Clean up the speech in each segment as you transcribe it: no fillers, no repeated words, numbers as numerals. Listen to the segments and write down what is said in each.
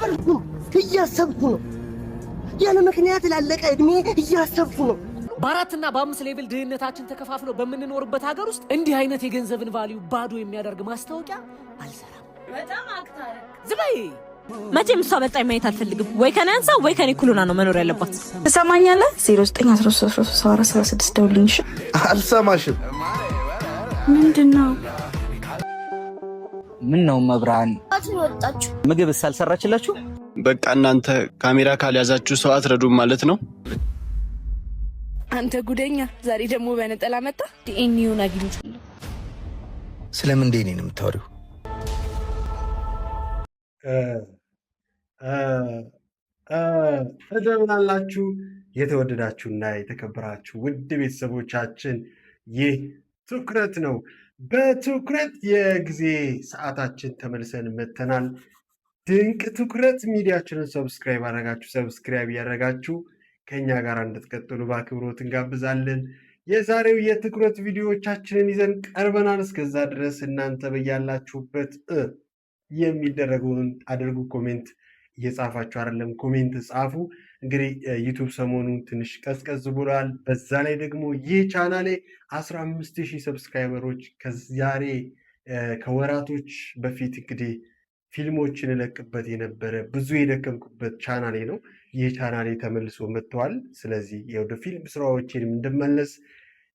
አላበርኩ እያሰብኩ ነው ያለ ምክንያት ላለቀ እድሜ እያሰብኩ ነው በአራትና በአምስት ሌቭል ድህነታችን ተከፋፍለው በመንኖርበት ሀገር ውስጥ እንዲህ አይነት የገንዘብን ቫልዩ ባዶ የሚያደርግ ማስታወቂያ አልሰራም በጣም አክታረ ዝባይ መቼም እሷ በጣም ማየት አልፈልግም ወይ ከናንሳ ወይ ከኔ ኩሉና ነው መኖር ያለባት ተሰማኛለህ 09133476 ደውልልኝ አልሰማሽም ምንድነው ምን ነው መብራን ወጣችሁ ምግብ ሳልሰራችላችሁ በቃ እናንተ ካሜራ ካልያዛችሁ ሰው አትረዱም ማለት ነው አንተ ጉደኛ ዛሬ ደግሞ በነጠላ መጣ ዲኤንኤውን አግኝቻለሁ ስለምን ዲኤንኤ ነው የምታወሪው እንደምን አላችሁ የተወደዳችሁና የተከበራችሁ ውድ ቤተሰቦቻችን ይህ ትኩረት ነው በትኩረት የጊዜ ሰዓታችን ተመልሰን መተናል ድንቅ ትኩረት ሚዲያችንን ሰብስክራይብ ያደረጋችሁ ከኛ ጋር እንድትቀጥሉ በአክብሮት እንጋብዛለን የዛሬው የትኩረት ቪዲዮዎቻችንን ይዘን ቀርበናል እስከዛ ድረስ እናንተ በያላችሁበት የሚደረገውን አድርጉ ኮሜንት እየጻፋችሁ አይደለም ኮሜንት ጻፉ እንግዲህ ዩቲዩብ ሰሞኑን ትንሽ ቀዝቀዝ ብሏል በዛ ላይ ደግሞ ይህ ቻናሌ 15000 ሰብስክራይበሮች ከዛሬ ከወራቶች በፊት እንግዲህ ፊልሞችን ለቅበት የነበረ ብዙ የደከምኩበት ቻናሌ ነው ይህ ቻናሌ ተመልሶ መጥቷል ስለዚህ ወደ ፊልም ስራዎችንም እንደመለስ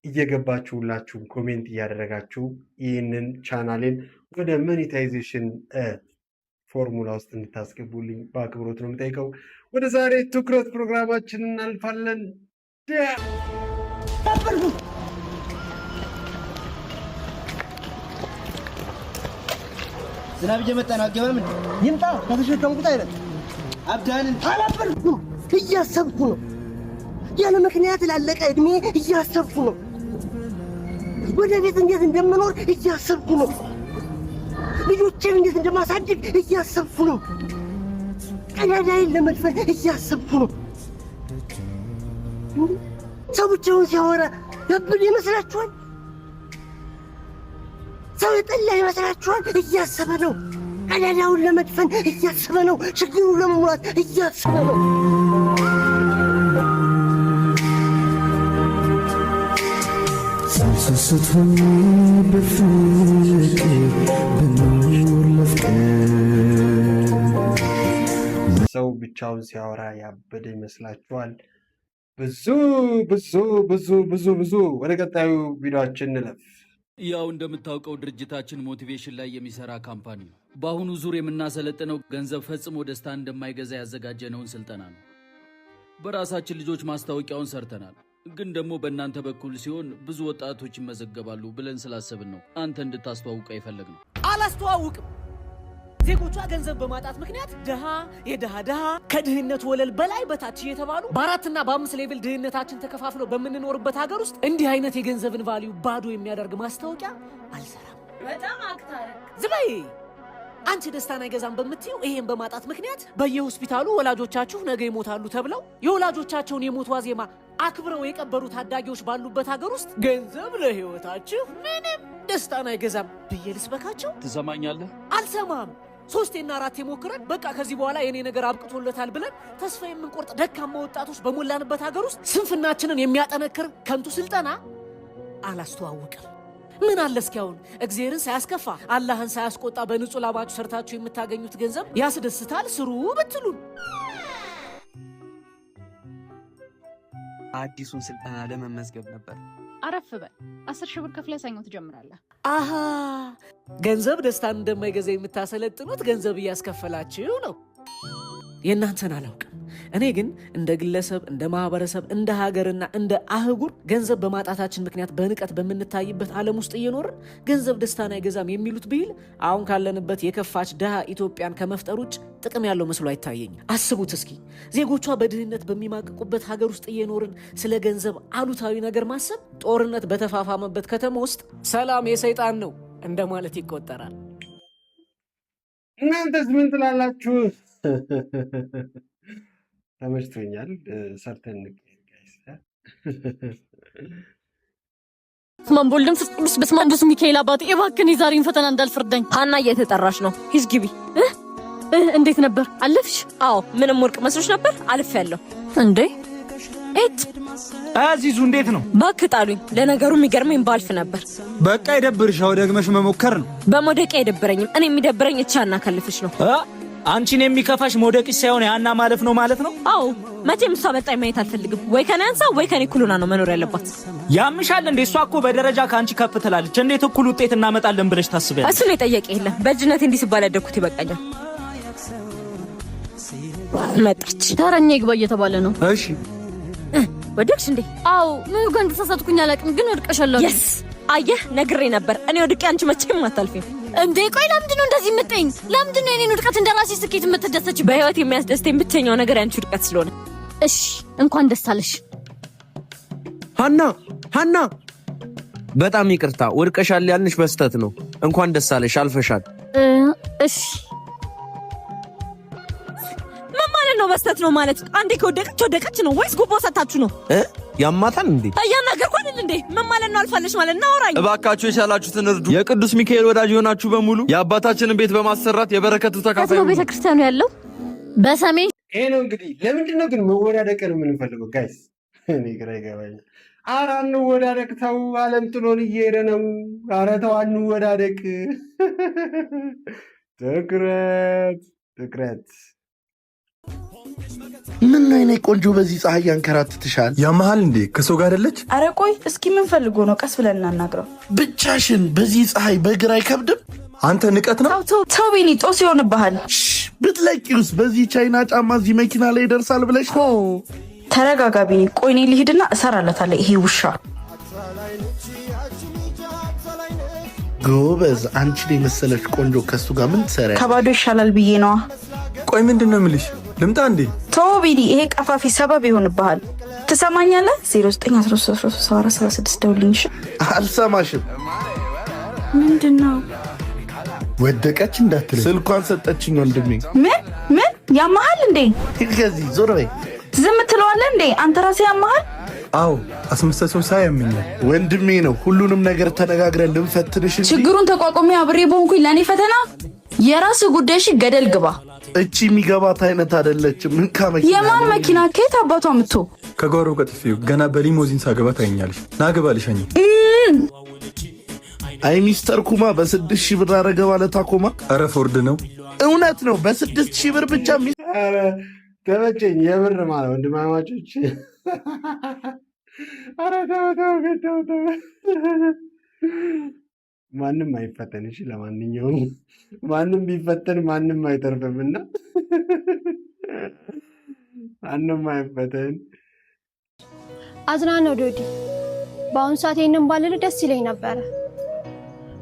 እየገባችሁ ሁላችሁም ኮሜንት እያደረጋችሁ ይህንን ቻናሌን ወደ ሞኔታይዜሽን ፎርሙላ ውስጥ እንድታስገቡልኝ በአክብሮት ነው የምጠይቀው ወደ ዛሬ ትኩረት ፕሮግራማችንን እናልፋለን ዝናብ እየመጣ ነው አገባም ይምጣ ከተሸከምኩት አይደል አብዳንን አላበርኩ እያሰብኩ ነው ያለ ምክንያት ላለቀ እድሜ እያሰብኩ ነው ወደ ቤት እንዴት እንደምኖር እያሰብኩ ነው ልጆቼን እንዴት እንደማሳድግ እያሰብኩ ነው ቀዳዳዬን ለመድፈን እያሰብኩ ነው ሰው ብቻውን ሲያወራ ያብድ ይመስላችኋል ሰው የጠላ ይመስላችኋል እያሰበ ነው ቀዳዳውን ለመድፈን እያሰበ ነው ችግሩን ለመሙላት እያሰበ ነው ስትሆኚ በፍቅር በኖር ለፍቅር ሰው ብቻውን ሲያወራ ያበደ ይመስላችኋል ብዙ ወደ ቀጣዩ ቪዲዮአችን እንለፍ ያው እንደምታውቀው ድርጅታችን ሞቲቬሽን ላይ የሚሰራ ካምፓኒ ነው በአሁኑ ዙር የምናሰለጥነው ገንዘብ ፈጽሞ ደስታ እንደማይገዛ ያዘጋጀነውን ስልጠና ነው በራሳችን ልጆች ማስታወቂያውን ሰርተናል ግን ደግሞ በእናንተ በኩል ሲሆን ብዙ ወጣቶች ይመዘገባሉ ብለን ስላሰብን ነው አንተ እንድታስተዋውቀው የፈለግነው አላስተዋውቅም ዜጎቿ ገንዘብ በማጣት ምክንያት የደሃ ከድህነት ወለል በላይ በታች እየተባሉ በአራትና በአምስት ሌቭል ድህነታችን ተከፋፍለው በምንኖርበት ሀገር ውስጥ እንዲህ አይነት የገንዘብን ቫልዩ ባዶ የሚያደርግ ማስታወቂያ አልሰራም በጣም አክታረ ዝባይ አንቺ ደስታን አይገዛም በምትዩ ይሄን በማጣት ምክንያት በየሆስፒታሉ ወላጆቻችሁ ነገ ይሞታሉ ተብለው የወላጆቻቸውን የሞት ዋዜማ አክብረው የቀበሩ ታዳጊዎች ባሉበት ሀገር ውስጥ ገንዘብ ለህይወታችሁ ምንም ደስታን አይገዛም ብዬ ልስበካቸው ትሰማኛለህ አልሰማም 3 እና 4 ሞክረን በቃ ከዚህ በኋላ የኔ ነገር አብቅቶለታል ብለን ተስፋ የምንቆርጥ ደካማ ወጣቶች በሞላንበት ሀገር ውስጥ ስንፍናችንን የሚያጠነክር ከንቱ ስልጠና አላስተዋውቅም ምን አለ እስኪያውን እግዚአብሔርን ሳያስከፋ አላህን ሳያስቆጣ በንጹህ ላባችሁ ሰርታችሁ የምታገኙት ገንዘብ ያስደስታል ስሩ ብትሉን አዲሱን ስልጠና ለመመዝገብ ነበር አረፍ በል 10,000 ብር ከፍለህ ሰኞ ትጀምራለህ አሃ ገንዘብ ደስታን እንደማይገዛ የምታሰለጥኑት ገንዘብ እያስከፈላችሁ ነው የእናንተን አላውቅም እኔ ግን እንደ ግለሰብ እንደ ማህበረሰብ እንደ ሀገርና እንደ አህጉር ገንዘብ በማጣታችን ምክንያት በንቀት በምንታይበት ዓለም ውስጥ እየኖርን ገንዘብ ደስታን አይገዛም የሚሉት ብሂል አሁን ካለንበት የከፋች ደሃ ኢትዮጵያን ከመፍጠር ውጭ ጥቅም ያለው መስሎ አይታየኝም አስቡት እስኪ ዜጎቿ በድህነት በሚማቅቁበት ሀገር ውስጥ እየኖርን ስለ ገንዘብ አሉታዊ ነገር ማሰብ ጦርነት በተፋፋመበት ከተማ ውስጥ ሰላም የሰይጣን ነው እንደማለት ይቆጠራል እናንተስ ምን ትላላችሁ ተመችቶኛል ሰርተን ስማም ቦልደም ፍቅስ በስማም ብዙ ሚካኤል አባቴ እባክህን የዛሬን ፈተና እንዳልፈርደኝ ሀና እየተጠራሽ ነው ሂስ ግቢ እንዴት ነበር? አለፍሽ? አዎ። ምንም ወርቅ መስሎሽ ነበር? አልፌያለሁ። እንዴ እት አዚዙ እንዴት ነው? ባክጣሉኝ። ለነገሩ የሚገርመኝ ባልፍ ነበር። በቃ ይደብርሻው፣ ደግመሽ መሞከር ነው። በመውደቂያ አይደብረኝም። እኔ የሚደብረኝ እቻና ከልፍሽ ነው። አንቺን የሚከፋሽ መውደቅሽ ሳይሆን ያና ማለፍ ነው ማለት ነው? አዎ። መቼም እሷ በጣም ማየት አልፈልግም። ወይ ከኔ አንሳ ወይ ከኔ እኩል ሆና ነው መኖር ያለባት። ያምሻል እንዴ? እሷ እኮ በደረጃ ካንቺ ከፍ ትላለች። እንዴት እኩል ውጤት እናመጣለን ብለሽ ታስቢያለሽ? እሱ ነው የጠየቀ የለም። በእጅነቴ እንዲህ ሲባል ያደግኩት ይበቃኛል። መጣች። ተረኛ ይግባ እየተባለ ነው። እሺ ወደቅሽ እንዴ? አዎ። ምን ጋር ተሳሳትኩኝ አላውቅም፣ ግን ወድቀሻለሁ። የስ አየህ፣ ነግሬ ነበር። እኔ ወድቄ አንቺ መቼም አታልፊም። እንዴ ቆይ ለምንድን ነው እንደዚህ የምትጠይኝ? ለምንድን ነው የኔን ውድቀት እንደራሴ ስኬት የምትደሰች? በህይወት የሚያስደስተኝ ብቸኛው ነገር ያንቺ ውድቀት ስለሆነ። እሺ እንኳን ደስ አለሽ ሀና። በጣም ይቅርታ፣ ወድቀሻል ያልንሽ በስተት ነው። እንኳን ደስ አለሽ፣ አልፈሻል። እሺ ምን ማለት ነው? በስተት ነው ማለት አንዴ ከወደቀች ወደቀች ነው ወይስ ጉቦ ሰታችሁ ነው? ያማታል እንዴ? እያናገርኩ አይደል እንዴ? ምን ማለት ነው? አልፋለሽ ማለት ነው? አውራኝ እባካችሁ፣ የቻላችሁትን እርዱ። የቅዱስ ሚካኤል ወዳጅ የሆናችሁ በሙሉ የአባታችንን ቤት በማሰራት የበረከቱ ተካፋይ ነው። ቤተክርስቲያኑ ያለው በሰሜን። ይሄ ነው እንግዲህ። ለምንድን ነው ግን መወዳደቅን የምንፈልገው ጋይስ? እኔ ግራ ይገባኛል። ኧረ አንወዳደቅ፣ ተው። ዓለም ጥሎን እየሄደ ነው። ኧረ ተው አንወዳደቅ። ትኩረት። ምን ነው የኔ ቆንጆ በዚህ ፀሐይ ያንከራትትሻል? ያመሃል እንዴ? ከሰው ጋር አይደለች? አረ ቆይ እስኪ ምን ፈልጎ ነው? ቀስ ብለን እናናግረው። ብቻሽን በዚህ ፀሐይ በግራ አይከብድም? አንተ ንቀት ነው። ተው ቢኒ፣ ጦስ ይሆንብሃል። ብትለቂውስ በዚህ ቻይና ጫማ እዚህ መኪና ላይ ይደርሳል ብለሽ? ተረጋጋ ቢኒ። ቆይ እኔ ልሂድና እሰራለታለሁ። ይሄ ውሻ ጎበዝ። አንቺን የመሰለች ቆንጆ ከሱ ጋር ምን ትሰሪያለሽ? ከባዶ ይሻላል ብዬ ነዋ። ቆይ ምንድን ነው የምልሽ? ልምጣ እንዴ? ተው ቢኒ፣ ይሄ ቀፋፊ ሰበብ ይሆንብሃል። ትሰማኛለህ? 09133476 ደውልኝ። አልሰማሽም። ምንድን ነው? ወደቀች እንዳትለኝ ስልኳን ሰጠችኝ ወንድሜ። ምን ያመሃል እንዴ? ከዚህ ዞር በይ። ዝም ትለዋለህ እንዴ? አንተ ራስህ ያመሃል። አዎ አስመሳይ ሰው ሳያምኛል። ወንድሜ ነው። ሁሉንም ነገር ተነጋግረን ልንፈትንሽ እንጂ ችግሩን ተቋቁሜ አብሬ በሆንኩኝ ለእኔ ፈተና የራስ ጉዳይ። እሺ ገደል ግባ። እቺ የሚገባት አይነት አይደለችም። ምን ካመኪና የማን መኪና? ከየት አባቷ ምቶ? ከጓሮ ቀጥፊው ገና በሊሞዚን ሳገባ ታኛለሽ። ናገባልሽ። አይ ሚስተር ኩማ በ6,000 ብር አረገ ማለት አኮማ። ኧረ ፎርድ ነው። እውነት ነው። በ6,000 ብር ብቻ ተመቸኝ። የብር ማለት ወንድማማቾች። ኧረ ተው። ማንም አይፈተን። እሺ ለማንኛውም ማንም ቢፈተን ማንም አይተርፍምና ማንም አይፈተን። አዝናነው ዶዲ። በአሁኑ ሰዓት ይህንን ባልል ደስ ይለኝ ነበረ።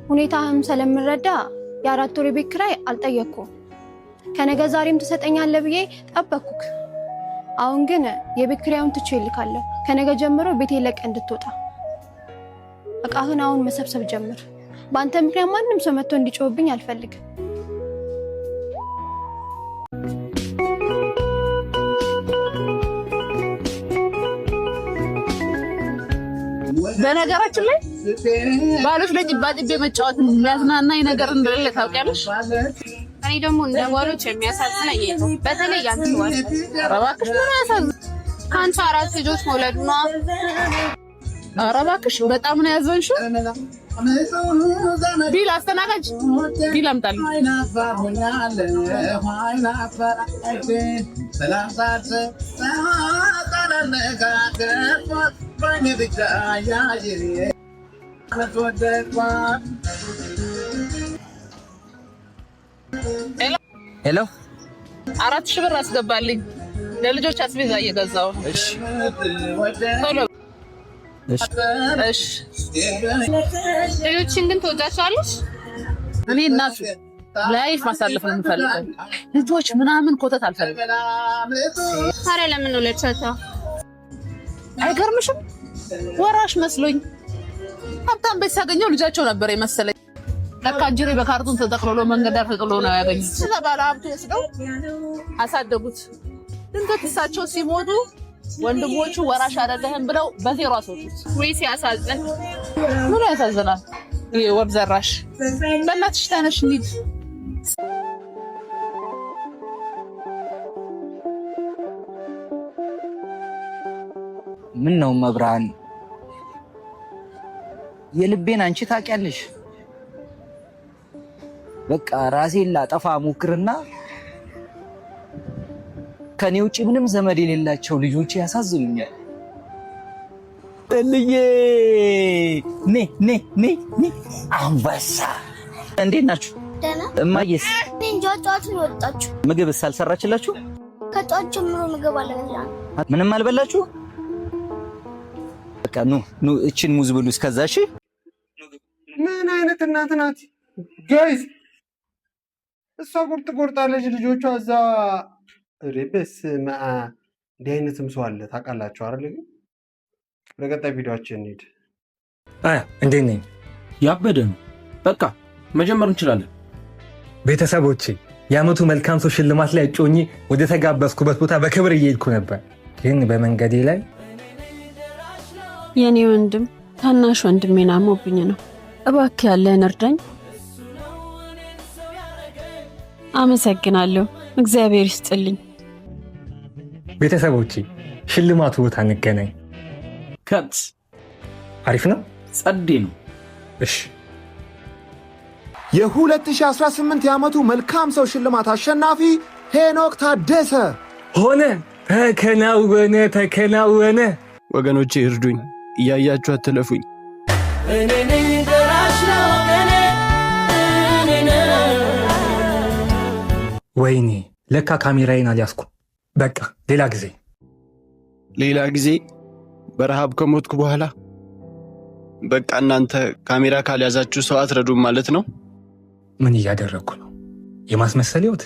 ሁኔታህም ስለምረዳ የ4 ወር ቤት ኪራይ አልጠየቅኩም። ከነገ ዛሬም ትሰጠኛለህ ብዬ ጠበቅኩክ። አሁን ግን የቤት ኪራዩን ትቼ እልካለሁ። ከነገ ጀምሮ ቤቴ ለቀ እንድትወጣ። እቃህን አሁን መሰብሰብ ጀምር። በአንተ ምክንያት ማንም ሰው መጥቶ እንዲጮህብኝ አልፈልግም። በነገራችን ላይ ባሎች ለጭባጭቤ መጫወት የሚያዝናናኝ ነገር እንደሌለ ታውቂያለሽ። እኔ ደግሞ እንደ ባሎች የሚያሳዝነኝ ነው። በተለይ ያንቺ ባል። ኧረ እባክሽ ምን ያሳዝን? ከአንቺ 4 ልጆች መውለዱ ነው። ኧረ እባክሽ በጣም ነው ያዘንሽው። ቢል አስተናጋጅ ቢል አምጣልኝ። ሄሎ 4,000 ብር አስገባልኝ። ለልጆች አስቤዛ እየገዛሁ ነው። እሺ ቶሎ። እሺ ልጆችን ግን ትወጃቸዋለሽ? እኔ እናቱ ላይፍ ማሳለፍ ነው የምፈልገው። ልጆች ምናምን ኮተት አልፈልግም። ታዲያ ለምን ነው ለቻታ? አይገርምሽም? ወራሽ መስሎኝ ሀብታም ቤት ሳገኘው ልጃቸው ነበር የመሰለኝ። ለካ ጅሬ በካርቱን ተጠቅልሎ መንገድ ዳር ተጥሎ ነው ያገኙት። ስለባለ ሀብቱ ወስደው አሳደጉት። ድንገት እሳቸው ሲሞቱ ወንድሞቹ ወራሽ አይደለህም ብለው በዜሮ አስወጡት። ወይ ሲያሳዝን! ምን ያሳዝናል? ይሄ ወብ ዘራሽ። በእናትሽ ተነሽ እንሂድ። ምን ነው መብራን የልቤን አንቺ ታውቂያለሽ። በቃ ራሴን ላጠፋ ሞክርና ከኔ ውጪ ምንም ዘመድ የሌላቸው ልጆች ያሳዝኑኛል። ጥልዬ ኔ አንበሳ እንዴት ናችሁ? እማዬስ እንጆቻችሁ ነው ወጣችሁ? ምግብስ አልሰራችላችሁ? ከጧት ጀምሮ ምግብ አልበላንም። ምንም አልበላችሁ? በቃ ኑ እችን ሙዝ ብሉ እስከዛ። እሺ ምን አይነት እናት ናት ጋይስ? እሷ ቁርጥ ቆርጣለች፣ ልጆቿ እዛ ሬበስ እንዲህ አይነትም ሰው አለ ታውቃላችሁ አይደል? ግን ወደ ቀጣይ ቪዲዮአችን እንሂድ። እንዴት ነኝ? ያበደ ነው። በቃ መጀመር እንችላለን። ቤተሰቦቼ የዓመቱ መልካም ሰው ሽልማት ላይ እጮኜ ወደ ተጋበዝኩበት ቦታ በክብር እየሄድኩ ነበር። ግን በመንገዴ ላይ የኔ ወንድም ታናሽ ወንድሜን አሞብኝ ነው። እባክህ ያለህን እርዳኝ። አመሰግናለሁ። እግዚአብሔር ይስጥልኝ። ቤተሰቦቼ ሽልማቱ ቦታ እንገናኝ። ከት አሪፍ ነው፣ ጸዴ ነው። እሺ የ2018 የዓመቱ መልካም ሰው ሽልማት አሸናፊ ሄኖክ ታደሰ ሆነ። ተከናወነ። ወገኖቼ እርዱኝ፣ እያያችሁ አትለፉኝ። ወይኔ ለካ ካሜራዬን አልያዝኩም። በቃ ሌላ ጊዜ በረሃብ ከሞትኩ በኋላ በቃ እናንተ ካሜራ ካልያዛችሁ ሰው አትረዱም ማለት ነው። ምን እያደረግኩ ነው? የማስመሰል ህይወት?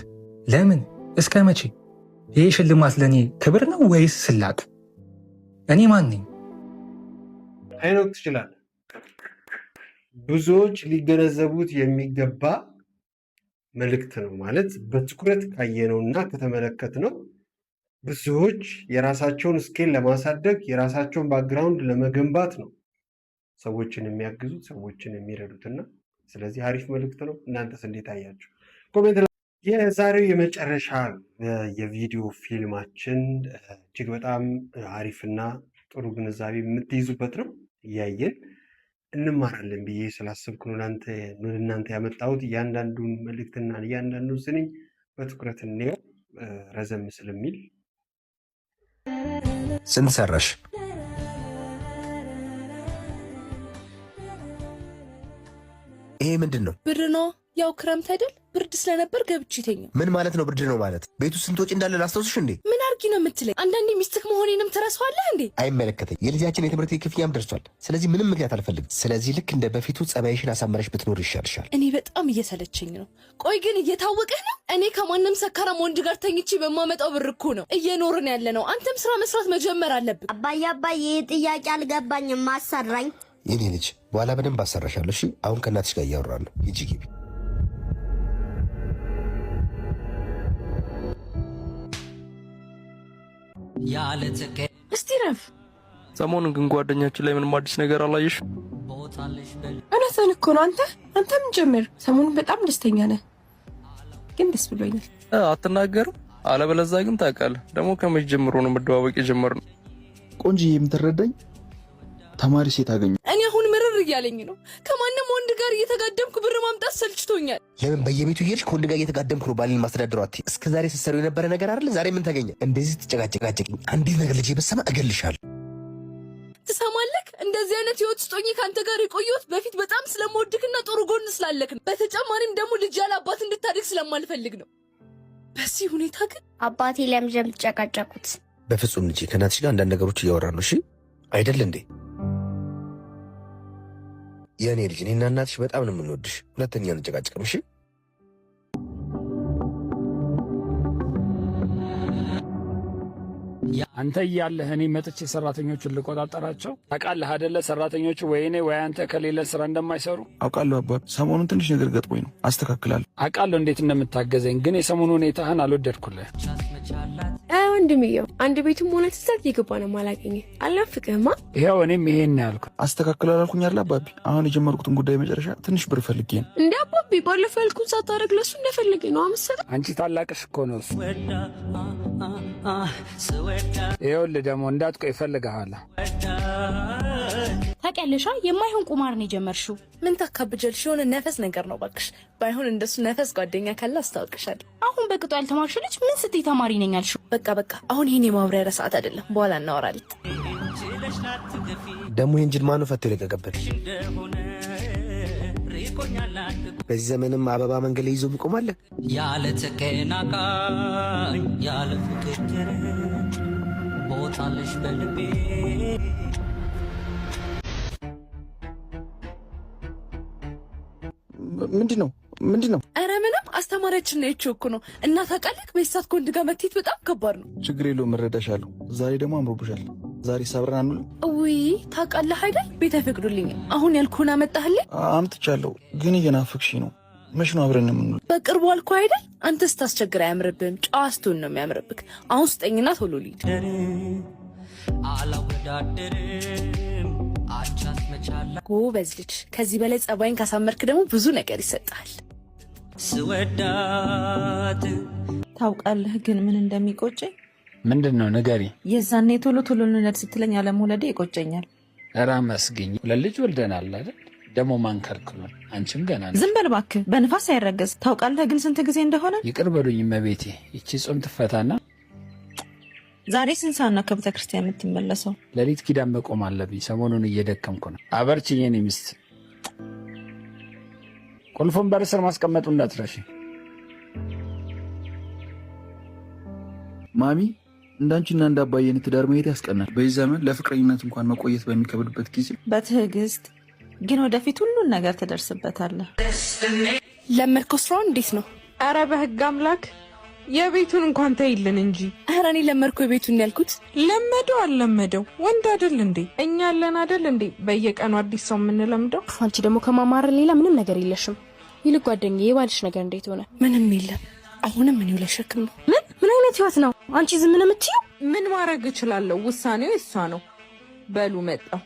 ለምን? እስከ መቼ? ይህ ሽልማት ለእኔ ክብር ነው ወይስ ስላቅ? እኔ ማን ነኝ? ሄኖክ ትችላለህ። ብዙዎች ሊገነዘቡት የሚገባ መልእክት ነው። ማለት በትኩረት ካየነውና ከተመለከትነው ብዙዎች የራሳቸውን ስኬል ለማሳደግ የራሳቸውን ባክግራውንድ ለመገንባት ነው ሰዎችን የሚያግዙት ሰዎችን የሚረዱትና ስለዚህ አሪፍ መልእክት ነው። እናንተስ እንዴት አያችሁ? ኮሜንት ላይ የዛሬው የመጨረሻ የቪዲዮ ፊልማችን እጅግ በጣም አሪፍና ጥሩ ግንዛቤ የምትይዙበት ነው። እያየን እንማራለን ብዬ ስላሰብኩ ነው እናንተ ያመጣሁት። እያንዳንዱን መልእክትና እያንዳንዱን ስንኝ በትኩረት እንየው ረዘም ስለሚል። ስንት ሰራሽ? ይሄ ምንድን ነው? ብር ነው። ያው ክረምት አይደል? ብርድ ስለነበር ገብቼ ተኛው። ምን ማለት ነው ብርድ ነው ማለት? ቤቱ ስንት ወጪ እንዳለ ላስታውስሽ እንዴ? ምን አርጊ ነው የምትለኝ? አንዳንዴ ሚስትክ መሆኔንም ትረሳዋለህ እንዴ? አይመለከተኝ። የልጃችን የትምህርት ክፍያም ደርሷል። ስለዚህ ምንም ምክንያት አልፈልግም። ስለዚህ ልክ እንደ በፊቱ ጸባይሽን አሳመረሽ ብትኖር ይሻልሻል። እኔ በጣም እየሰለቸኝ ነው። ቆይ ግን እየታወቀህ ነው? እኔ ከማንም ሰካራም ወንድ ጋር ተኝቼ በማመጣው ብር እኮ ነው እየኖርን ያለ ነው። አንተም ስራ መስራት መጀመር አለብን። አባዬ ጥያቄ አልገባኝም። ማሰራኝ የኔ ልጅ በኋላ በደንብ አሰራሻለሁ። እሺ አሁን ከእናትሽ ጋር እያወራን ነው። ሂጂ ግቢ። እስቲ ረፍ። ሰሞኑን ግን ጓደኛችን ላይ ምንም አዲስ ነገር አላየሽ? እውነትን እኮ ነው። አንተም ጀምር። ሰሞኑን በጣም ደስተኛ ነህ፣ ግን ደስ ብሎኛል። አትናገርም? አለበለዚያ ግን ታውቃለህ። ደግሞ ከመቼ ጀምሮ ነው መደባበቅ የጀመርነው? ቆንጆዬ የምትረዳኝ ተማሪ ሴት አገኘ። እኔ አሁን ምርር እያለኝ ነው። ከማንም ወንድ ጋር እየተጋደምኩ ብር ማምጣት ሰልችቶኛል። ለምን በየቤቱ እየሄድሽ ከወንድ ጋር እየተጋደምኩ ነው ባልን ማስተዳደሩ? አትይ። እስከ ዛሬ ስትሰሪው የነበረ ነገር አይደለ? ዛሬ ምን ተገኘ? እንደዚህ ትጨቃጨቃጨቅኝ። አንዲት ነገር ልጄ በሰማ እገልሻለሁ። ትሰማለህ? እንደዚህ አይነት ህይወት ውስጥ ሆኜ ከአንተ ጋር የቆየሁት በፊት በጣም ስለምወድክና ጥሩ ጎን ስላለክ ነው። በተጨማሪም ደግሞ ልጅ ያለ አባት እንድታድግ ስለማልፈልግ ነው። በዚህ ሁኔታ ግን አባቴ ለምለም ተጨቃጨቁት። በፍጹም ልጄ፣ ከእናትሽ ጋር አንዳንድ ነገሮች እያወራን ነው። እሺ አይደል እንዴ? የእኔ ልጅ፣ እኔና እናትሽ በጣም ነው የምንወድሽ። ሁለተኛ እንጨቃጨቅም። እሺ አንተ እያለህ እኔ መጥቼ ሰራተኞቹን ልቆጣጠራቸው? ታውቃለህ አይደለ? ሰራተኞቹ ወይ እኔ ወይ አንተ ከሌለ ስራ እንደማይሰሩ አውቃለሁ አባ። ሰሞኑን ትንሽ ነገር ገጥሞኝ ነው፣ አስተካክላለሁ። አውቃለሁ እንዴት እንደምታገዘኝ፣ ግን የሰሞኑ ሁኔታህን አልወደድኩልህ። ወንድምየው አንድ ቤቱም ሆነ ትዛት የገባ ነው ማላገኘ አላፍቅህማ። ይኸው እኔም ይሄን ያልኩት አስተካክላለሁ አልኩኝ አይደል አባቢ? አሁን የጀመርኩትን ጉዳይ መጨረሻ ትንሽ ብር ፈልጌ ነው። እንደ አባቢ ባለፈው ያልኩን ሳታደርግ ለሱ እንደፈለገ ነው አመሰለ። አንቺ ታላቅሽ እኮ ነው እሱ። ይኸውልህ ደግሞ እንዳትቆይ እፈልግሃለሁ። ታውቂያለሽ የማይሆን ቁማር ነው የጀመርሽው። ምን ታካብጀልሽ? የሆነ ነፈስ ነገር ነው ባክሽ። ባይሆን እንደሱ ነፈስ ጓደኛ ካለ አስታውቅሻለሁ። አሁን በቅጡ ያልተማርሽ ልጅ ምን ስትይ ተማሪ ነኝ አልሽው? በቃ አሁን ይሄን የማብራሪያ ሰዓት አይደለም፣ በኋላ እናወራለን። ደግሞ ይህን ጅል ማነው ፈቶ የለቀቀበት? በዚህ ዘመንም አበባ መንገድ ላይ ይዞ ይቆማል። ያለ ተቀናቃኝ ያለ ፍቅር ቦታለሽ በልቤ። ምንድን ነው? ኧረ ምንም አስተማሪያችን ነው የቾኩ ነው እና ታውቃለህ፣ በሳት ከወንድ ጋር መትሄድ በጣም ከባድ ነው። ችግር የለውም እረዳሻለሁ። ዛሬ ደግሞ አምሮብሻል። ዛሬ ሰብረን አንውል። ውይ ታውቃለህ አይደል ቤት አይፈቅዱልኝም። አሁን ያልኩህን አመጣህልኝ? አምጥቻለሁ፣ ግን እየናፈቅሽ ነው። መች ነው አብረን የምንውል? በቅርቡ አልኩህ አይደል? አንተ ስታስቸግር አያምርብህም፣ ጨዋ ስትሆን ነው የሚያምርብህ። አሁን ስጠኝና ቶሎ ልሂድ። አላወዳደርም አቻት መቻላ ጎበዝ ልጅ። ከዚህ በላይ ጸባይን ካሳመርክ ደግሞ ብዙ ነገር ይሰጣል። ስወዳት ታውቃለህ ግን ምን እንደሚቆጨኝ? ምንድን ነው ንገሪ። የዛኔ ቶሎ ልንወልድ ስትለኝ አለመውለዴ ይቆጨኛል። ኧረ መስግኝ፣ ለልጅ ወልደናል አይደል? ደግሞ ማንከርክሏል። አንቺም ገና ነው። ዝም በል እባክህ፣ በንፋስ አይረገዝ። ታውቃለህ ግን ስንት ጊዜ እንደሆነ? ይቅር በሉኝ እመቤቴ። ይቺ ጾም ትፈታና ዛሬ ስንት ሰዓት ነው ከቤተ ክርስቲያን የምትመለሰው? ሌሊት ኪዳን መቆም አለብኝ። ሰሞኑን እየደከምኩ ነው። አበርችኝ የኔ ሚስት። ቁልፉን በር ስር ማስቀመጡ እንዳትረሺ። ማሚ እንዳንቺና እንዳባየን ትዳር ማየት ያስቀናል። በዚህ ዘመን ለፍቅረኝነት እንኳን መቆየት በሚከብድበት ጊዜ በትዕግስት ግን ወደፊት ሁሉን ነገር ትደርስበታለህ። ለመድከው ስራውን እንዴት ነው? ኧረ በህግ አምላክ የቤቱን እንኳን ተይልን እንጂ። ኧረ እኔ ለመድከው የቤቱን ያልኩት። ለመደው አልለመደው ወንድ አይደል እንዴ? እኛ አለን አይደል እንዴ በየቀኑ አዲስ ሰው የምንለምደው? አንቺ ደግሞ ከማማረር ሌላ ምንም ነገር የለሽም። ይልቅ ጓደኛዬ የባልሽ ነገር እንዴት ሆነ? ምንም የለም። አሁንም ምን ይውለሸክም ነው? ምን አይነት ህይወት ነው? አንቺ ዝም ነው የምትይው? ምን ማድረግ እችላለሁ? ውሳኔው እሷ ነው። በሉ መጣው።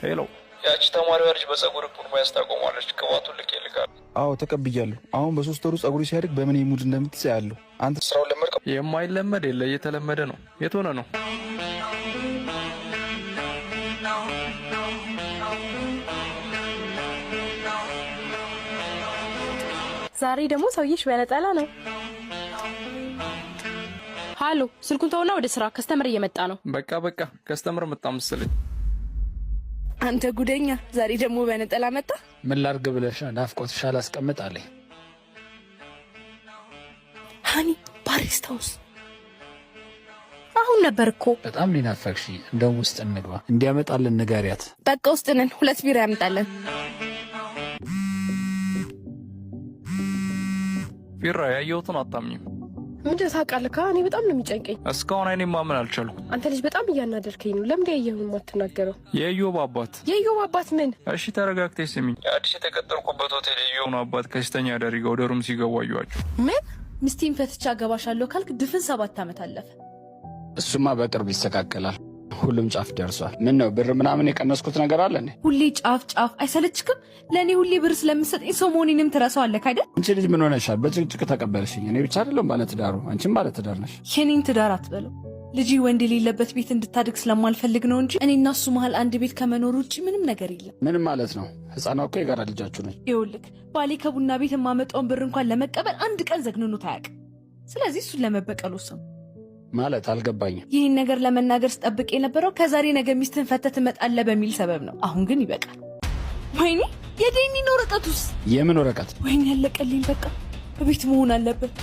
ሄሎ፣ ያቺ ተማሪዋ ልጅ በፀጉር ፑር ያስታቆማለች። ቅባቱን ልክ ይልካል። አዎ ተቀብያለሁ። አሁን በ3 ወሩ ፀጉሪ ሲያድግ በምን ሙድ እንደምትይዝ ያለሁ። አንተ ስራውን ለመድከው? የማይለመድ የለ እየተለመደ ነው። የት ሆነ ነው? ዛሬ ደግሞ ሰውዬሽ በነጠላ ነው። ሃሎ፣ ስልኩን ተውና ወደ ስራ። ከስተመር እየመጣ ነው። በቃ ከስተመር መጣ መሰለኝ። አንተ ጉደኛ፣ ዛሬ ደግሞ በነጠላ መጣ። ምን ላድርግ ብለሽ ናፍቆትሽ አላስቀምጥ አለኝ። ሃኒ ባሪስታውስ አሁን ነበር እኮ። በጣም ሊናፈቅሽ። እንደውም ውስጥ እንግባ። እንዲያመጣልን ንገሪያት። በቃ ውስጥ ነን። 2 ቢራ ያመጣለን። ቢራ ያየሁትን አታምኝም። ምንድን ታውቃለህ? እኔ በጣም ነው የሚጨንቀኝ። እስካሁን አይኔ ማመን አልቻልኩም። አንተ ልጅ በጣም እያናደርከኝ ነው። ለምን ያየሁን የማትናገረው? የኢዮብ አባት። የኢዮብ አባት ምን? እሺ ተረጋግተሽ ስሚኝ። የአዲስ የተቀጠርኩበት ሆቴል የኢዮብ አባት ከስተኛ አዳሪ ጋር ወደ ሩም ሲገቡ አየኋቸው። ምን? ሚስቴን ፈትቻ አገባሻለሁ ካልክ ድፍን 7 ዓመት አለፈ። እሱማ በቅርብ ይስተካከላል። ሁሉም ጫፍ ደርሷል። ምን ነው ብር ምናምን የቀነስኩት ነገር አለ እንዴ? ሁሌ ጫፍ አይሰለችክም? ለእኔ ሁሌ ብር ስለምሰጠኝ ሰው መሆኔንም ትረሳዋለህ አይደል? አንቺ ልጅ ምን ሆነሻል? በጭቅጭቅ ተቀበልሽኝ። እኔ ብቻ አይደለም ባለትዳሩ፣ አንቺም ባለትዳር ነሽ። የኔን ትዳር አትበለው። ልጅ ወንድ የሌለበት ቤት እንድታድግ ስለማልፈልግ ነው እንጂ እኔና እሱ መሀል አንድ ቤት ከመኖር ውጭ ምንም ነገር የለም። ምንም ማለት ነው? ህፃኗ እኮ የጋራ ልጃችሁ ነች። ይኸውልህ ባሌ ከቡና ቤት የማመጣውን ብር እንኳን ለመቀበል አንድ ቀን ዘግንኖት አያውቅም። ስለዚህ እሱን ለመበቀል ወሰንኩ። ማለት አልገባኝም። ይህን ነገር ለመናገር ስጠብቅ የነበረው ከዛሬ ነገ ሚስትህን ፈተህ ትመጣለህ በሚል ሰበብ ነው። አሁን ግን ይበቃል። ወይኔ የዴኒን ወረቀቱስ? የምን ወረቀት? ወይኔ ያለቀልኝ። በቃ በቤት መሆን አለበት።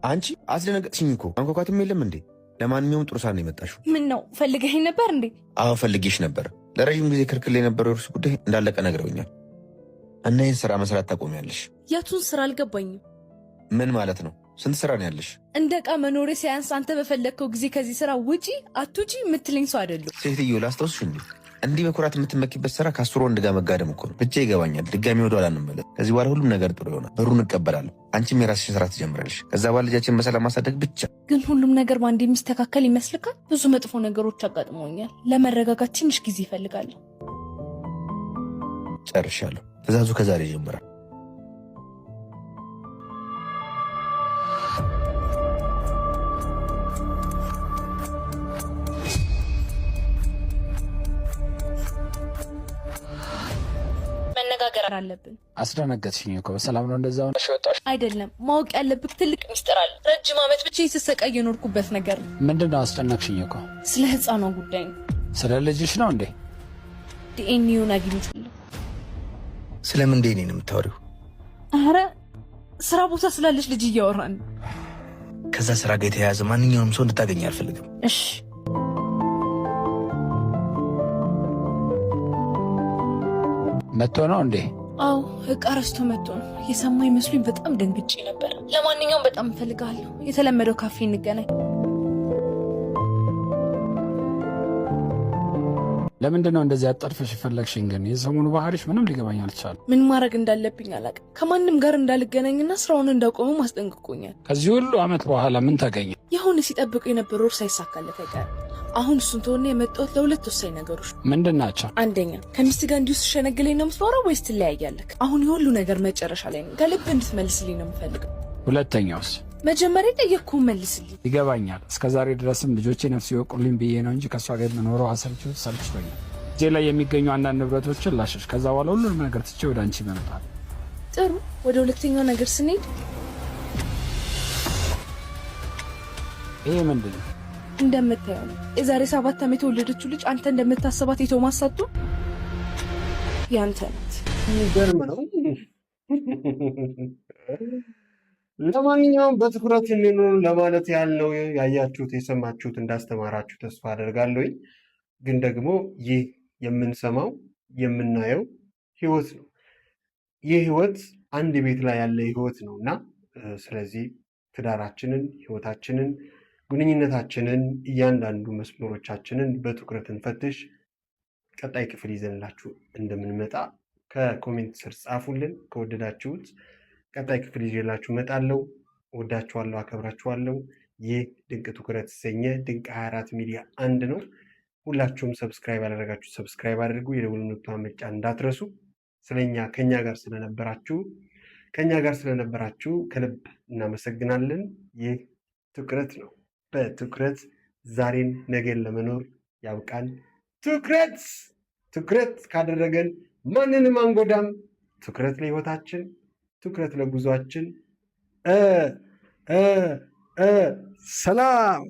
አንቺ አስደነገጥሽኝ እኮ። አንኳኳትም የለም እንዴ? ለማንኛውም ጥሩ ሰዓት ነው የመጣሽው። ምን ነው ፈልገኸኝ ነበር እንዴ? አዎ ፈልጌሽ ነበር። ለረዥም ጊዜ ክርክል የነበረው እርሱ ጉዳይ እንዳለቀ ነግረውኛል እና ይህን ስራ መስራት ታቆሚያለሽ። የቱን ስራ አልገባኝም። ምን ማለት ነው? ስንት ስራ ነው ያለሽ? እንደ ዕቃ መኖሬ ሳያንስ አንተ በፈለግከው ጊዜ ከዚህ ስራ ውጪ አትውጪ የምትለኝ ሰው አይደለም። ሴትዮ ላስታውስሽ እንዴ? እንዲህ በኩራት የምትመኪበት ስራ ከ10 ወንድ ጋር መጋደም እኮ ነው። ብቻ ይገባኛል። ድጋሚ ወደ ኋላ እንመለስ። ከዚህ በኋላ ሁሉም ነገር ጥሩ ይሆናል። ብሩን እቀበላለሁ። አንቺም የራስሽን ስራ ትጀምራለሽ። ከዛ በኋላ ልጃችን በሰላም ማሳደግ ብቻ። ግን ሁሉም ነገር በአንድ የሚስተካከል ይመስልካል? ብዙ መጥፎ ነገሮች አጋጥሞኛል። ለመረጋጋት ትንሽ ጊዜ ይፈልጋለሁ። ጨርሻለሁ። ትእዛዙ ከዛሬ ይጀምራል። መነጋገር አለብን። አስደነገጥሽኝ እኮ። በሰላም ነው እንደዛ ሆነሽ ወጣሽ? አይደለም፣ ማወቅ ያለብህ ትልቅ ሚስጥር አለ። ረጅም ዓመት ብቻ የተሰቃየ የኖርኩበት ነገር ነው። ምንድነው? አስጨነቅሽኝ እኮ። ስለ ህፃኗ ጉዳይ ነው። ስለ ልጅሽ ነው እንዴ? ዲኤንኤውን አግኝቻለሁ። ስለምን ዲኤንኤ ነው የምታወሪው? አረ ስራ ቦታ ስላለች ልጅ እያወራን። ከዛ ስራ ጋር የተያያዘ ማንኛውንም ሰው እንድታገኝ አልፈልግም። እሺ መጥቶ ነው እንዴ? አዎ እቃ ረስቶ መጥቶ ነው። የሰማ ይመስሉኝ በጣም ደንግጬ ነበር። ለማንኛውም በጣም እፈልጋለሁ። የተለመደው ካፌ እንገናኝ። ለምንድን ነው እንደዚህ አጣድፈሽ ፈለግሽኝ? ግን የሰሞኑ ባህሪሽ ምንም ሊገባኝ አልቻለም። ምን ማድረግ እንዳለብኝ አላውቅም። ከማንም ጋር እንዳልገናኝና ስራውን እንዳቆሙ ማስጠንቅቆኛል። ከዚህ ሁሉ አመት በኋላ ምን ታገኘ? የሆነ ሲጠብቁ የነበረው እርስ ሳይሳካለት አይቀርም። አሁን እሱን ተሆነ የመጣሁት ለሁለት ወሳኝ ነገሮች። ምንድን ናቸው? አንደኛ ከሚስት ጋር እንዲሁ ስትሸነግለኝ ነው የምትኖረው ወይስ ትለያያለህ? አሁን የሁሉ ነገር መጨረሻ ላይ ነው። ከልብ እንድትመልስልኝ ነው የምፈልገው። ሁለተኛውስ? መጀመሪያ ጠየቅኩህን መልስልኝ። ይገባኛል። እስከዛሬ ድረስም ልጆቼ ነፍስ ይወቁልኝ ብዬ ነው እንጂ ከእሷ ጋር የምኖረው ሰልችቶኛል። እጄ ላይ የሚገኙ አንዳንድ ንብረቶችን ላሸሽ። ከዛ በኋላ ሁሉንም ነገር ትቼ ወደ አንቺ ይመጣል። ጥሩ። ወደ ሁለተኛው ነገር ስንሄድ ይሄ ምንድን ነው? እንደምታየው ነው። የዛሬ 7 ዓመት የወለደችው ልጅ አንተ እንደምታስባት የቶማስ ሳቱ ያንተ ናት። የሚገርም ነው። ለማንኛውም በትኩረት እንኑር ለማለት ያህል ነው። ያያችሁት የሰማችሁት እንዳስተማራችሁ ተስፋ አደርጋለሁ። ግን ደግሞ ይህ የምንሰማው የምናየው ህይወት ነው። ይህ ህይወት አንድ ቤት ላይ ያለ ህይወት ነው እና ስለዚህ ትዳራችንን፣ ህይወታችንን፣ ግንኙነታችንን፣ እያንዳንዱ መስመሮቻችንን በትኩረት እንፈትሽ። ቀጣይ ክፍል ይዘንላችሁ እንደምንመጣ ከኮሜንት ስር ጻፉልን። ከወደዳችሁት ቀጣይ ክፍል ይዤላችሁ እመጣለሁ። ወዳችኋለሁ፣ አከብራችኋለሁ። ይህ ድንቅ ትኩረት የተሰኘ ድንቅ 24 ሚዲያ አንድ ነው። ሁላችሁም ሰብስክራይብ ያደረጋችሁ ሰብስክራይብ አድርጉ። የደወል ምልክቱን መጫን እንዳትረሱ። ስለኛ ከኛ ጋር ስለነበራችሁ ከልብ እናመሰግናለን። ይህ ትኩረት ነው። በትኩረት ዛሬን ነገን ለመኖር ያብቃን። ትኩረት ካደረገን ማንንም አንጎዳም። ትኩረት ለህይወታችን፣ ትኩረት ለጉዟችን። ሰላም